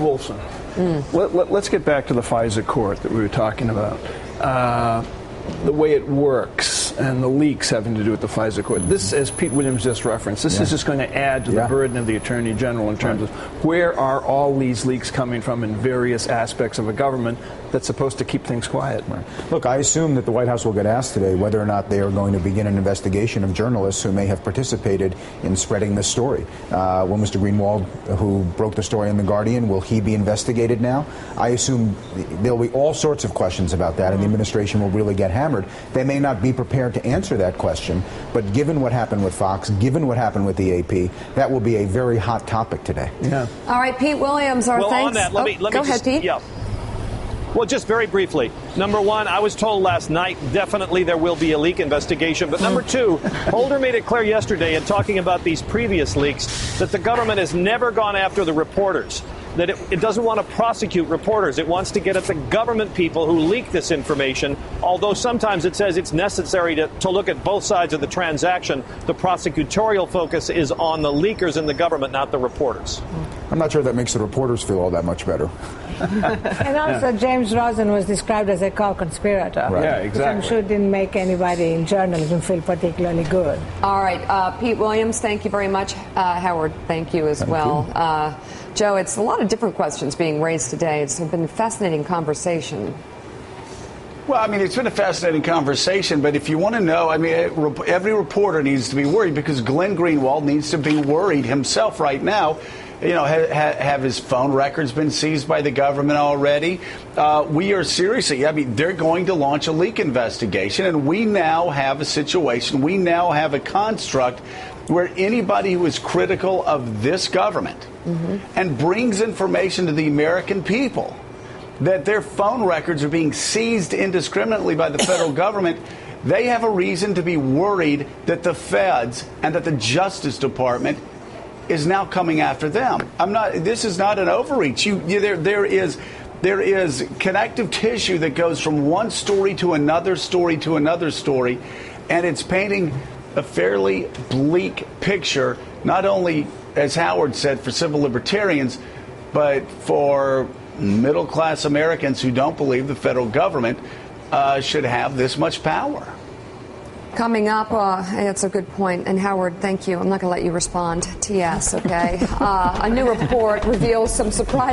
Wilson, let's get back to the FISA court that we were talking about. The way it works and the leaks having to do with the FISA court. This, as Pete Williams just referenced, this is just going to add to the burden of the Attorney General in terms of where are all these leaks coming from in various aspects of a government that's supposed to keep things quiet. Look, I assume that the White House will get asked today whether or not they are going to begin an investigation of journalists who may have participated in spreading this story. Will Mr. Greenwald, who broke the story in The Guardian, will he be investigated now? I assume there will be all sorts of questions about that, and the administration will really get hammered. They may not be prepared to answer that question, but given what happened with Fox, given what happened with the AP, that will be a very hot topic today. Yeah. All right, Pete Williams, our thanks. On that, let me go ahead, Pete. Yeah. Well, just very briefly. Number one, I was told last night definitely there will be a leak investigation. But number two, Holder made it clear yesterday in talking about these previous leaks that the government has never gone after the reporters, that it doesn't want to prosecute reporters. It wants to get at the government people who leak this information, although sometimes it says it's necessary to look at both sides of the transaction. The prosecutorial focus is on the leakers in the government, not the reporters. I'm not sure that makes the reporters feel all that much better. And also, James Rosen was described as a co-conspirator. Right. Yeah, exactly. Which I'm sure didn't make anybody in journalism feel particularly good. All right, Pete Williams, thank you very much. Howard, thank you as well. Joe, it's a lot of different questions being raised today. It's been a fascinating conversation. Well, I mean, it's been a fascinating conversation, but if you want to know, I mean, every reporter needs to be worried because Glenn Greenwald needs to be worried himself right now. You know, have his phone records been seized by the government already? We are seriously, I mean, they're going to launch a leak investigation, and we now have a situation, we now have a construct where anybody who is critical of this government and brings information to the American people that their phone records are being seized indiscriminately by the federal government, they have a reason to be worried that the feds and that the Justice Department is now coming after them. This is not an overreach. There is connective tissue that goes from one story to another story to another story, and it's painting a fairly bleak picture, not only, as Howard said, for civil libertarians, but for middle-class Americans who don't believe the federal government should have this much power. Coming up, that's a good point. And Howard, thank you. I'm not going to let you respond. TS, okay? A new report reveals some surprise.